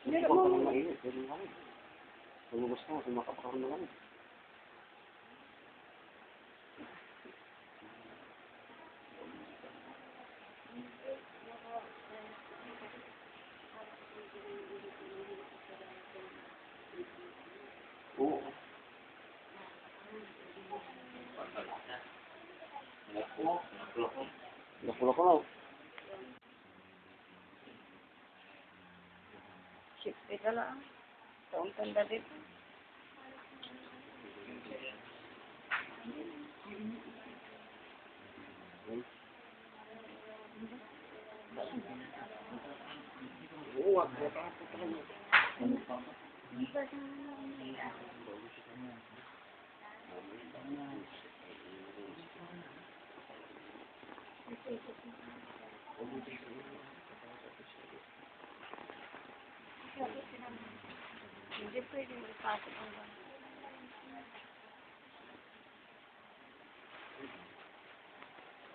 Huwag ka nang mainit. Pwede nga rin. Lumabas ka, sumakapakaroon na lang. Oo. Nakulak. Siyempre ka lang. Taong tanda dito. Oo, wag mo pa ako talaga. Hindi pwede mo ipasok ang